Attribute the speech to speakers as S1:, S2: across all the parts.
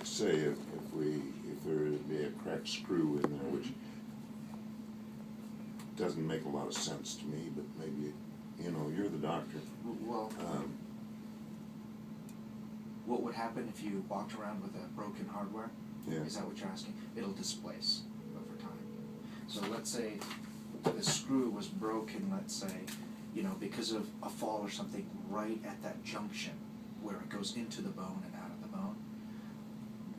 S1: like to say, if there would be a cracked screw in there, which doesn't make a lot of sense to me, but maybe, you know, you're the doctor.
S2: Well, what would happen if you walked around with a broken hardware?
S1: Yeah.
S2: Is that what you're asking? It'll displace over time. So let's say the screw was broken, let's say, you know, because of a fall or something right at that junction where it goes into the bone and out of the bone.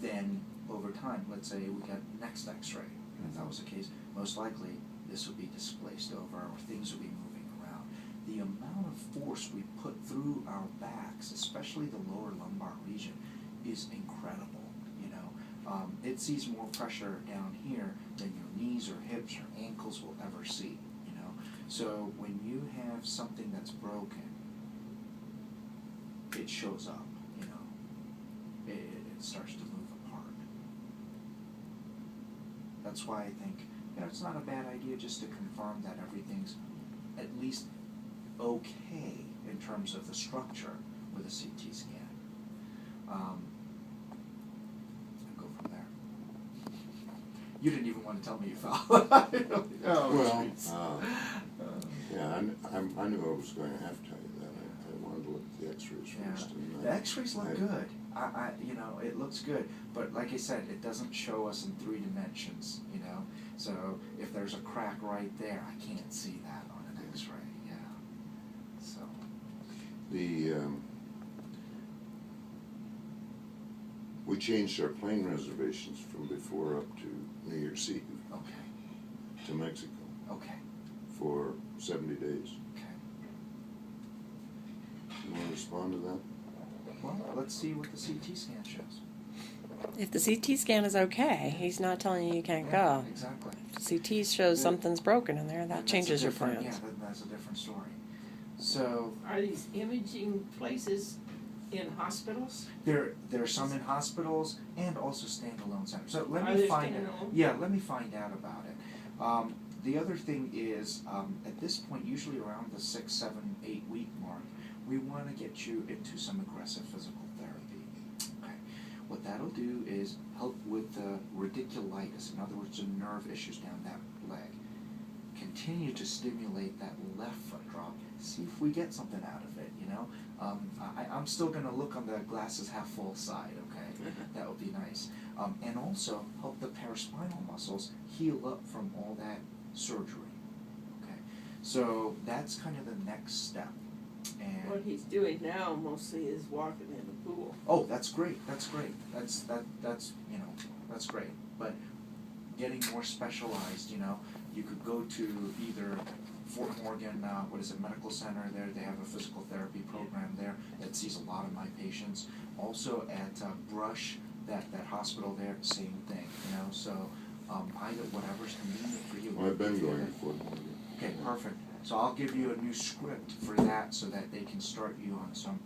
S2: Then over time, let's say we got next x-ray, and if that was the case, most likely this would be displaced over or things would be moving around. The amount of force we put through our backs, especially the lower lumbar region, is incredible. You know, it sees more pressure down here than your knees or hips or ankles will ever see. You know, so when you have something that's broken, it shows up. You know, it starts to move apart. That's why I think, you know, it's not a bad idea just to confirm that everything's at least okay in terms of the structure with a CT scan. And go from there. You didn't even want to tell me you fell.
S1: Yeah, I knew I was going to have to tell you that. I wanted to look at the X-rays first.
S2: And, the X-rays look good. You know, it looks good, but like I said, it doesn't show us in 3 dimensions. You know, so if there's a crack right there, I can't see that on an X-ray. Yeah. So.
S1: We changed our plane reservations from before up to New Year's Eve.
S2: Okay.
S1: To Mexico.
S2: Okay.
S1: For 70 days.
S2: Okay.
S1: You want to respond to that?
S2: Well, let's see what the CT scan shows.
S3: If the CT scan is okay, he's not telling you can't go.
S2: Exactly.
S3: If the CT shows something's broken in there, that changes your plans.
S2: Yeah, that's a different story. So,
S4: are these imaging places in hospitals?
S2: There are some in hospitals and also standalone centers. So let
S4: Are
S2: me
S4: there
S2: find out.
S4: standalone?
S2: Yeah, let me find out about it. The other thing is, at this point, usually around the 6, 7, 8 week mark, we want to get you into some aggressive physical therapy. Okay. What that'll do is help with the radiculitis, in other words, the nerve issues down that leg. Continue to stimulate that left foot drop. See if we get something out of it, you know. I'm still going to look on the glasses half full side, okay? That would be nice. And also help the paraspinal muscles heal up from all that surgery, okay? So that's kind of the next step. And
S4: What he's doing now mostly is walking in the pool.
S2: oh, that's great. That's great. That's you know, that's great. But getting more specialized, you know, you could go to either Fort Morgan, Medical Center there. They have a physical therapy program there that sees a lot of my patients. Also at Brush, that hospital there, same thing, you know. So either whatever's convenient for you.
S1: Well, I've been going to Fort Morgan.
S2: Okay, perfect. So I'll give you a new script for that so that they can start you on some,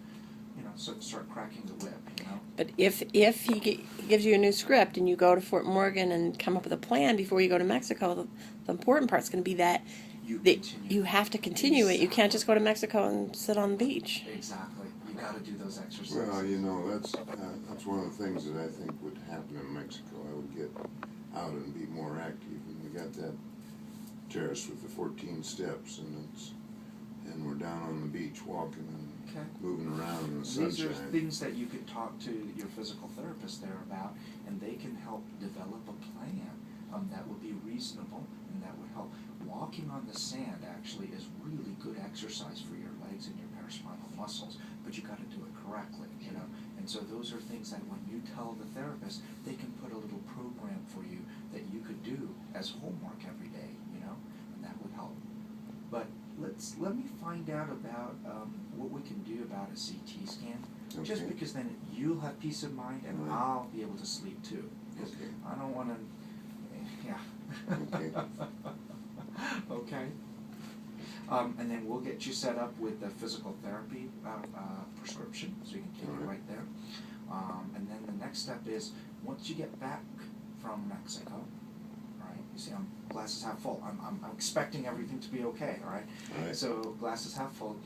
S2: you know, start cracking the whip, you know.
S3: But if he gives you a new script and you go to Fort Morgan and come up with a plan before you go to Mexico, the important part's going to be that you have to continue it. You can't just go to Mexico and sit on the beach.
S2: Exactly. You got to do those exercises.
S1: Well, you know, that's one of the things that I think would happen in Mexico. I would get out and be more active, and we got that terrace with the 14 steps, and we're down on the beach walking and moving around in the sunshine.
S2: These are things that you could talk to your physical therapist there about, and they can help develop a plan that would be reasonable and that would help. Walking on the sand actually is really good exercise for your legs and your paraspinal muscles, but you got to do it correctly, you know. And so those are things that when you tell the therapist, they can put a little program for you that you could do as homework every day, you know, and that would help. But let me find out about what we can do about a CT scan, just because then you'll have peace of mind and I'll be able to sleep too. Because I don't want to,
S1: Okay.
S2: Okay. And then we'll get you set up with the physical therapy prescription, so you can take it right there. And then the next step is, once you get back from Mexico, right? You see, I'm glasses half full. I'm expecting everything to be okay, all right? So glasses half full.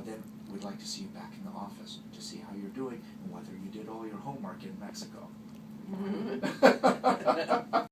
S2: Then we'd like to see you back in the office to see how you're doing and whether you did all your homework in Mexico.
S4: Mm-hmm.